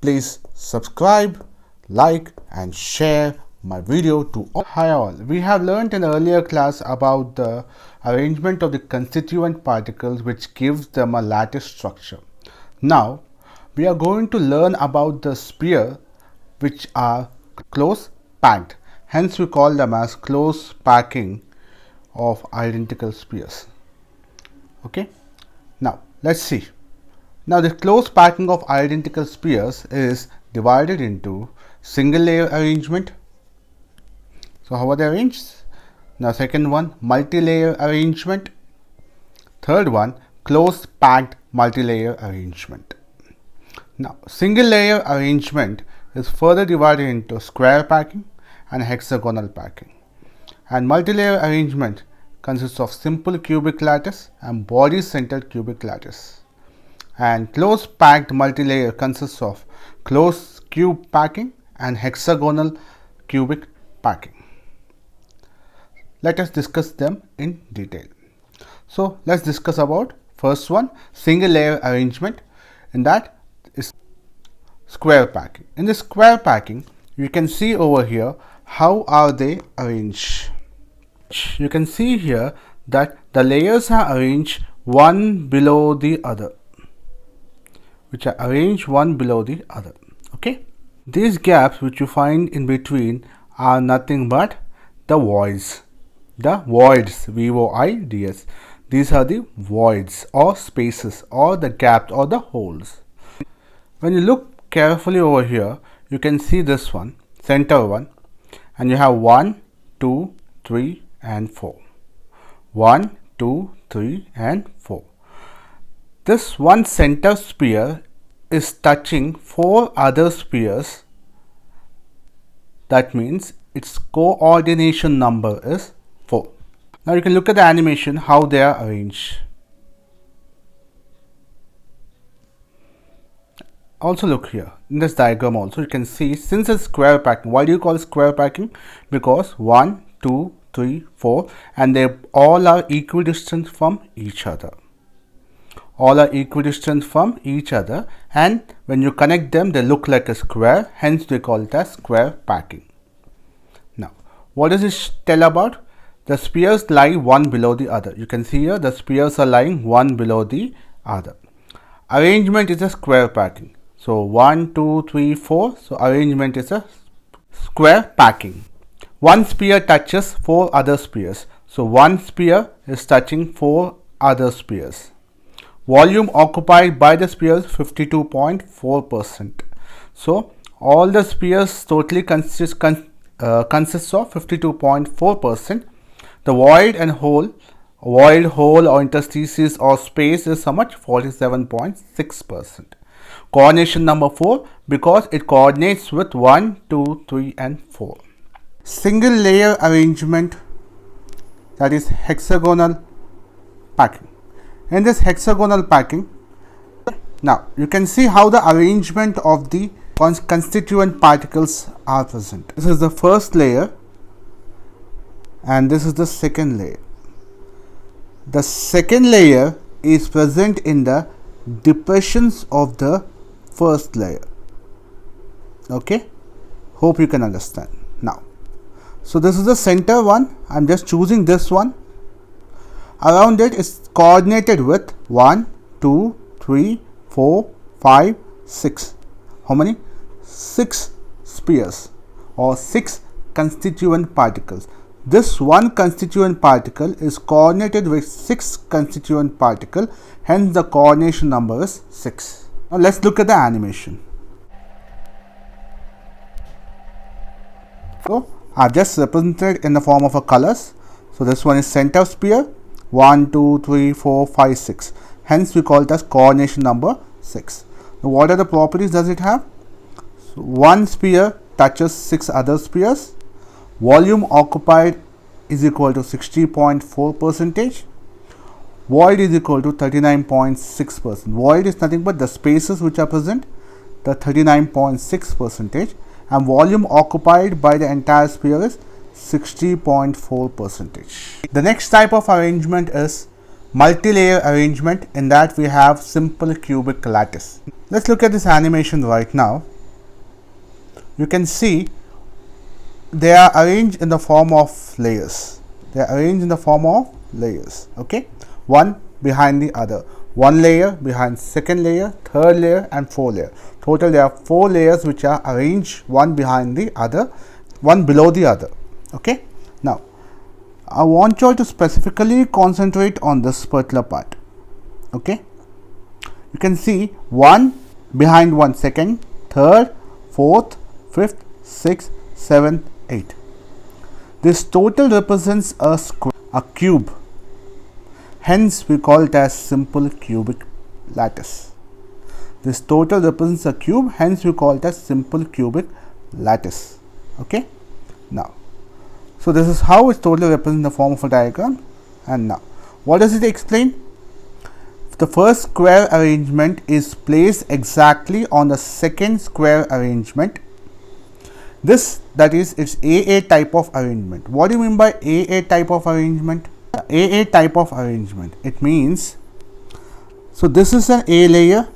Please subscribe, like and share my video to all. Hi all, we have learned in earlier class about the arrangement of the constituent particles which gives them a lattice structure. Now we are going to learn about the sphere which are close packed. Hence we call them as close packing of identical spheres. Okay, now let's see. Now the close packing of identical spheres is divided into single layer arrangement. So how are they arranged? Now second one, multi-layer arrangement. Third one, close packed multi-layer arrangement. Now single layer arrangement is further divided into square packing and hexagonal packing. And multi-layer arrangement consists of simple cubic lattice and body centered cubic lattice. And close packed multi-layer consists of close cube packing and hexagonal cubic packing. Let us discuss them in detail. So let's discuss about first one, single layer arrangement. In that is square packing. In the square packing, you can see over here how are they arranged. You can see here that the layers are arranged one below the other, which are arranged one below the other. Okay, these gaps which you find in between are nothing but the voids. The voids, V-O-I-D-S. These are the voids or spaces or the gaps or the holes. When you look carefully over here, you can see this one, center one, and you have 1, 2, 3 and 4. 1, 2, 3 and 4. This one center sphere is touching 4 other spheres. That means its coordination number is 4. Now you can look at the animation how they are arranged. Also look here in this diagram also you can see, since it's square packing. Why do you call it square packing? Because 1, 2, 3, 4 and they all are equidistant from each other. All are equidistant from each other, and when you connect them they look like a square, hence we call it as square packing. Now what does it tell about? The spheres lie one below the other. You can see here the spheres are lying one below the other. Arrangement is a square packing. So 1, 2, 3, 4. So arrangement is a square packing. One sphere touches 4 other spheres. So one sphere is touching 4 other spheres. Volume occupied by the spheres 52.4%. So all the spheres totally consists of 52.4%. The void hole or interstices or space is how much? 47.6%. Coordination number 4 because it coordinates with 1, 2, 3 and 4. Single layer arrangement, that is hexagonal packing. In this hexagonal packing, now you can see how the arrangement of the constituent particles are present. This is the first layer and this is the second layer. The second layer is present in the depressions of the first layer. Okay, hope you can understand now. So this is the center one. I am just choosing this one. Around it is coordinated with 1, 2, 3, 4, 5, 6. How many? 6 spheres or 6 constituent particles. This one constituent particle is coordinated with 6 constituent particles, hence the coordination number is 6. Now let's look at the animation. So I have just represented in the form of a colors. So this one is center sphere, 1, 2, 3, 4, 5, 6. Hence we call it as coordination number 6. Now what are the properties does it have? So one sphere touches 6 other spheres. Volume occupied is equal to 60.4%. Void is equal to 39.6%. Void is nothing but the spaces which are present, the 39.6%, and volume occupied by the entire sphere is 60.4%. The next type of arrangement is multi-layer arrangement. In that we have simple cubic lattice. Let's look at this animation right now. you can see they are arranged in the form of layers. They are arranged in the form of layers. Okay, one behind the other. One layer behind second layer, third layer, and fourth layer. Total, there are 4 layers which are arranged one behind the other, one below the other. Okay. Now, I want you to specifically concentrate on this particular part. Okay. You can see one behind one, second, third, fourth, fifth, sixth, seventh, eighth. This total represents a square, a cube. Hence, we call it as simple cubic lattice. This total represents a cube. Hence, we call it as simple cubic lattice. Okay. Now, so this is how it totally represents in the form of a diagram. And now, what does it explain? The first square arrangement is placed exactly on the second square arrangement. This, that is, it's AA type of arrangement. What do you mean by AA type of arrangement? AA type of arrangement, it means, so this is an A layer,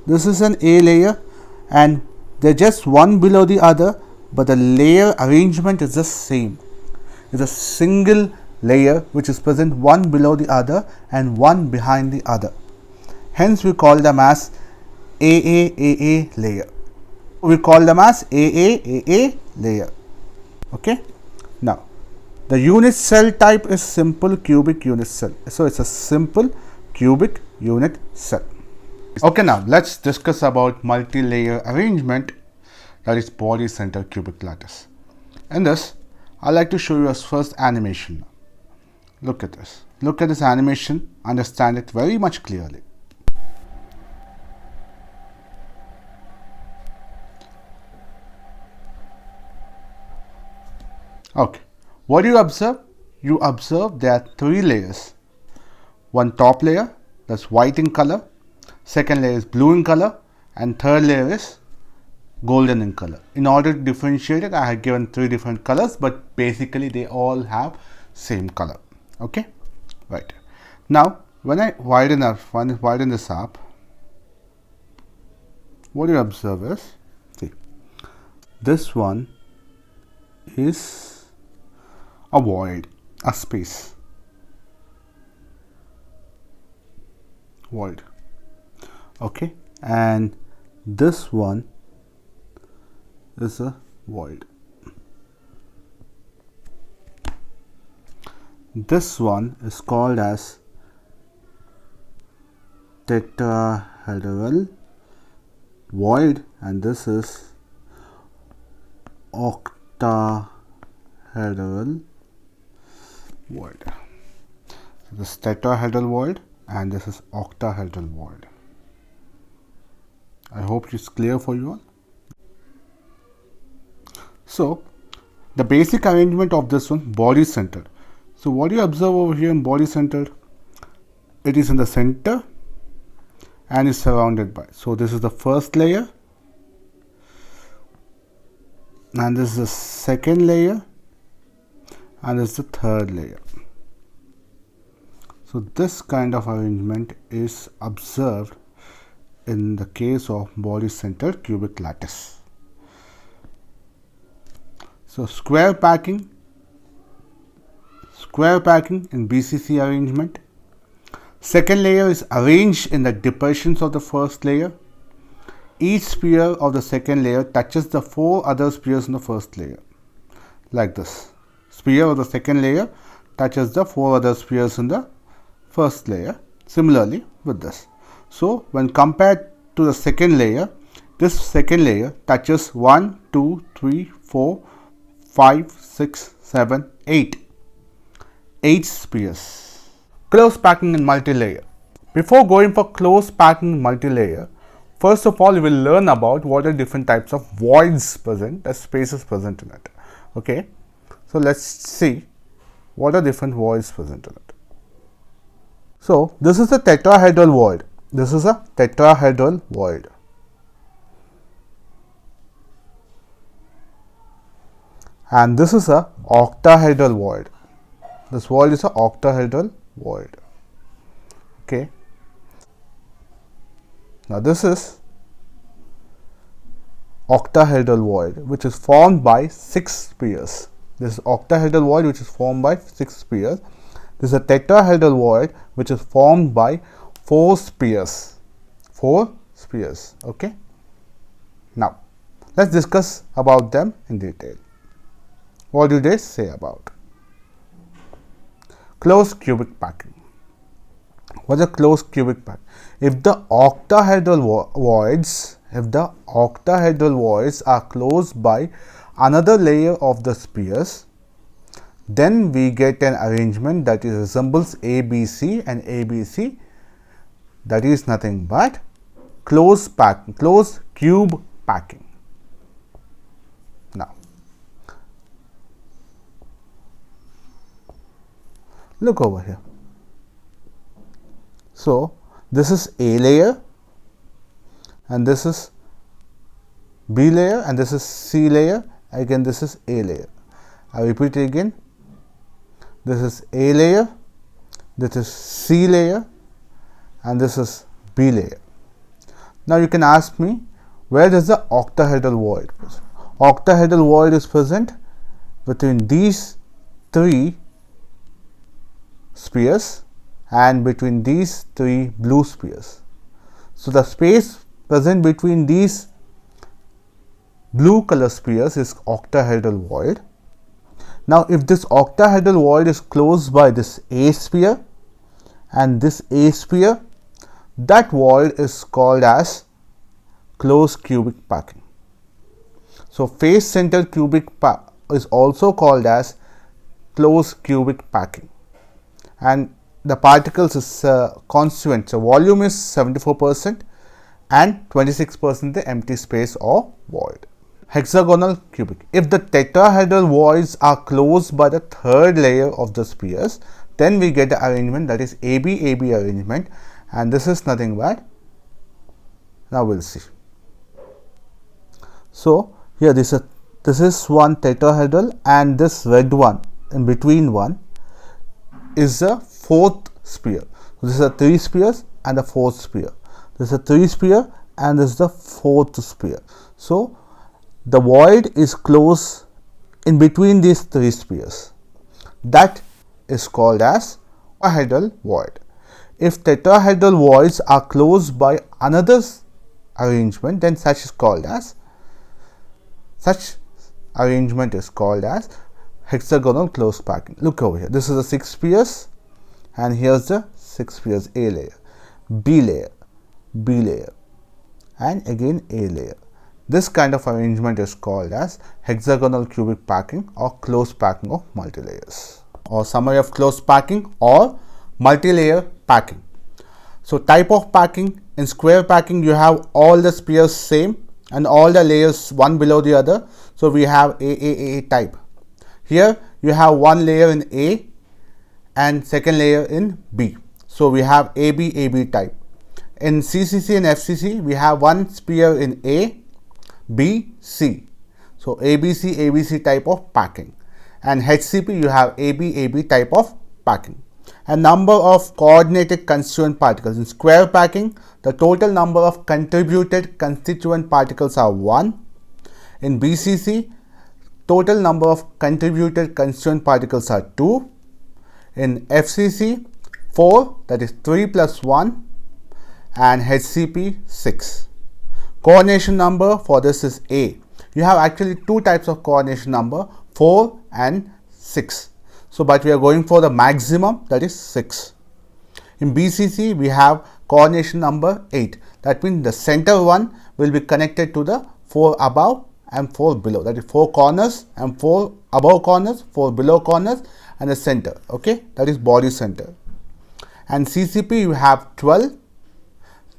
this is an A layer, and they're just one below the other, but the layer arrangement is the same. It's a single layer which is present one below the other and one behind the other. Hence, we call them as AA layer. We call them as AA layer. Okay. Now, the unit cell type is simple cubic unit cell. So, it's a simple cubic unit cell. Okay, now let's discuss about multi-layer arrangement, that is body center cubic lattice. In this, I like to show you a first animation. Look at this. Look at this animation. Understand it very much clearly. Okay. What do you observe? You observe there are 3 layers. One top layer, that's white in color. Second layer is blue in color. And third layer is golden in color. In order to differentiate it, I have given 3 different colors, but basically they all have same color. Okay, right. Now, when I widen this up, what you observe is, see, this one is a void, a space, void. Okay, and this one is a void. This one is called as tetrahederal void, and this is octahedral void. So this tetrahedral void and this is octahedral void. I hope it's clear for you all. So the basic arrangement of this one, body centered. So what do you observe over here in body centered? It is in the center and is surrounded by. So this is the first layer, and this is the second layer, and this is the third layer. So this kind of arrangement is observed in the case of body centered cubic lattice. So square packing in BCC arrangement. Second layer is arranged in the depressions of the first layer. Each sphere of the second layer touches the 4 other spheres in the first layer, like this. Sphere of the second layer touches the 4 other spheres in the first layer. Similarly with this. So when compared to the second layer, this second layer touches 1, 2, 3, 4, 5, 6, 7, 8. 8 spheres. Close packing in multi-layer. Before going for close packing in multi-layer, first of all, we will learn about what are different types of voids present, the spaces present in it. Okay. So let's see what are different voids present in it. So this is a tetrahedral void. This is a tetrahedral void. And this is a octahedral void. This void is a octahedral void. Okay. Now this is octahedral void which is formed by 6 spheres. This is octahedral void which is formed by 6 spheres. This is a tetrahedral void which is formed by 4 spheres. 4 spheres. Okay. Now, let's discuss about them in detail. What do they say about closed cubic packing? What is a closed cubic pack? If the octahedral voids are closed by another layer of the spheres, then we get an arrangement that resembles ABC, and ABC, that is nothing but closed cube packing. Now, look over here. So, this is A layer, and this is B layer, and this is C layer. Again, this is A layer. I repeat it again. This is A layer, this is C layer, and this is B layer. Now, you can ask me, where does the octahedral void present? Octahedral void is present between these 3 spheres and between these 3 blue spheres. So, the space present between these blue color spheres is octahedral void. Now, if this octahedral void is closed by this A sphere and this A sphere, that void is called as closed cubic packing. So, face center cubic is also called as closed cubic packing, and the particles is constituent. So, volume is 74% and 26% the empty space or void. Hexagonal cubic. If the tetrahedral voids are closed by the third layer of the spheres, then we get the arrangement that is AB arrangement, and this is nothing but, now we will see. So, here this is one tetrahedral, and this red one in between one is the 4th sphere. So, this is a 3 spheres and the 4th sphere. This is a 3 sphere and this is the 4th sphere. So, the void is closed in between these 3 spheres. That is called as tetrahedral void. If tetrahedral voids are closed by another arrangement, then such arrangement is called as hexagonal closed packing. Look over here. This is the 6 spheres, and here's the 6 spheres: A layer, B layer, B layer, and again A layer. This kind of arrangement is called as hexagonal cubic packing or closed packing of multilayers, or summary of closed packing or multilayer packing. So, type of packing: in square packing you have all the spheres same and all the layers one below the other. So, we have A type. Here you have one layer in A and second layer in B. So, we have AB type. In CCC and FCC we have one sphere in A, B, C. So, ABC type of packing, and HCP you have AB type of packing. And number of coordinated constituent particles: in square packing the total number of contributed constituent particles are 1. In BCC total number of contributed constituent particles are 2. In FCC 4, that is 3 plus 1, and HCP 6. Coordination number for this is A. You have actually 2 types of coordination number, 4 and 6. So, but we are going for the maximum, that is 6. In BCC we have coordination number 8. That means the center one will be connected to the 4 above and 4 below. That is 4 corners and 4 above corners, 4 below corners, and the center. Okay, that is body center. And CCP you have 12,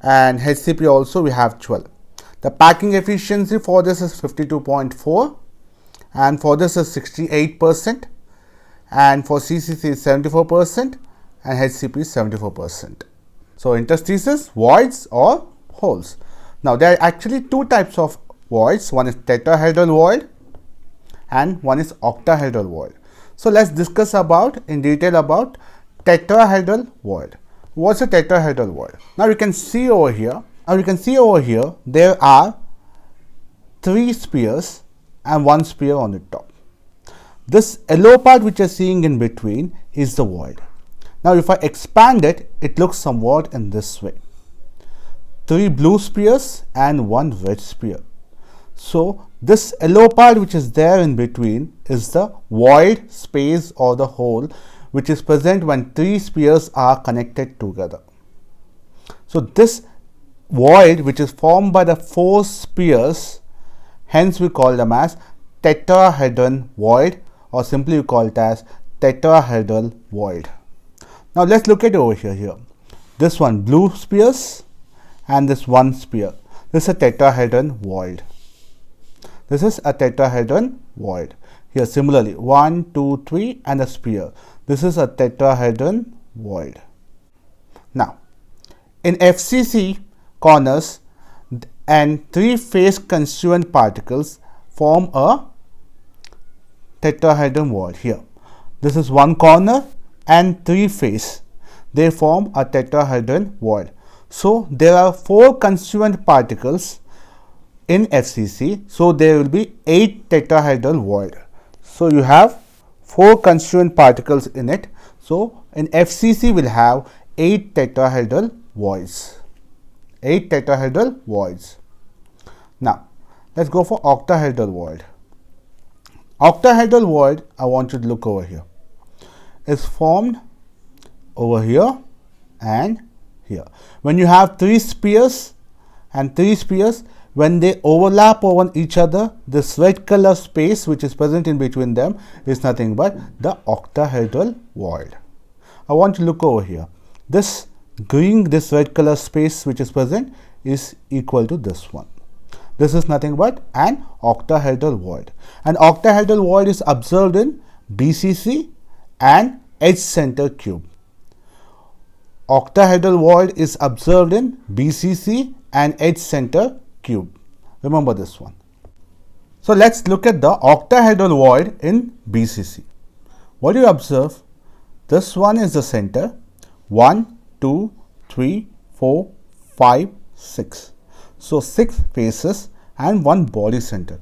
and HCP also we have 12. The packing efficiency for this is 52.4, and for this is 68%, and for CCC is 74%, and HCP is 74%. So, interstices, voids or holes. Now, there are actually 2 types of voids. One is tetrahedral void and one is octahedral void. So, let's discuss in detail about tetrahedral void. What's a tetrahedral void? Now, you can see over here. There are 3 spheres and 1 sphere on the top. This yellow part which you're seeing in between is the void. Now if I expand it, it looks somewhat in this way. 3 blue spheres and 1 red sphere. So this yellow part which is there in between is the void space or the hole which is present when 3 spheres are connected together. So this void which is formed by the 4 spheres, hence we call them as tetrahedron void, or simply we call it as tetrahedral void. Now let's look at over here. This one blue spheres and this 1 sphere. This is a tetrahedron void. This is a tetrahedron void. Here similarly 1, 2, 3 and a sphere. This is a tetrahedron void. Now in FCC, corners and 3 face constituent particles form a tetrahedron void. Here this is 1 corner and 3 face. They form a tetrahedron void. So there are 4 constituent particles in FCC, so there will be 8 tetrahedral void. So you have 4 constituent particles in it. So in FCC we'll have 8 tetrahedral voids. 8 tetrahedral voids. Now let's go for octahedral void. Octahedral void, I want you to look over here, is formed over here and here. When you have 3 spheres and 3 spheres, when they overlap over each other, this red color space which is present in between them is nothing but the octahedral void. I want to look over here. This red color space which is present is equal to this one. This is nothing but an octahedral void. An octahedral void is observed in BCC and edge center cube. Octahedral void is observed in BCC and edge center cube. Remember this one. So let's look at the octahedral void in BCC. What do you observe? This one is the center. 1, 2, 3, 4, 5, 6. So 6 faces and 1 body center.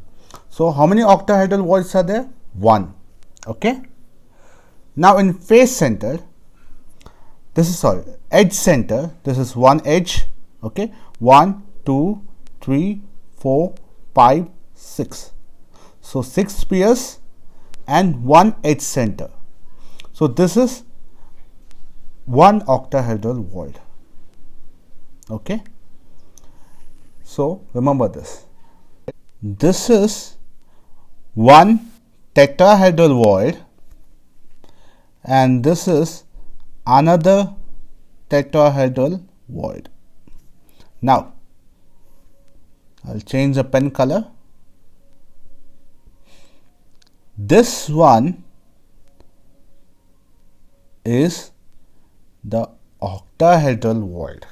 So how many octahedral voids are there? 1. Okay. Now in face center, edge center, this is 1 edge. Okay. 1, 2, 3, 4, 5, 6. So 6 spheres and 1 edge center. So this is 1 octahedral void. Okay. So remember this. This is 1 tetrahedral void and this is another tetrahedral void. Now I'll change the pen color. This one is the octahedral void.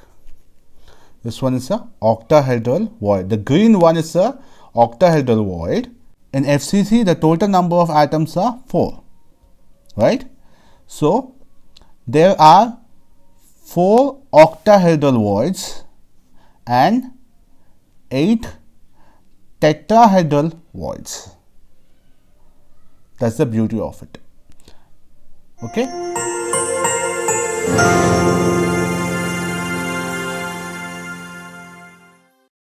This one is a octahedral void. The green one is a octahedral void. In FCC, the total number of atoms are 4, right? So there are 4 octahedral voids and 8 tetrahedral voids. That's the beauty of it. Okay.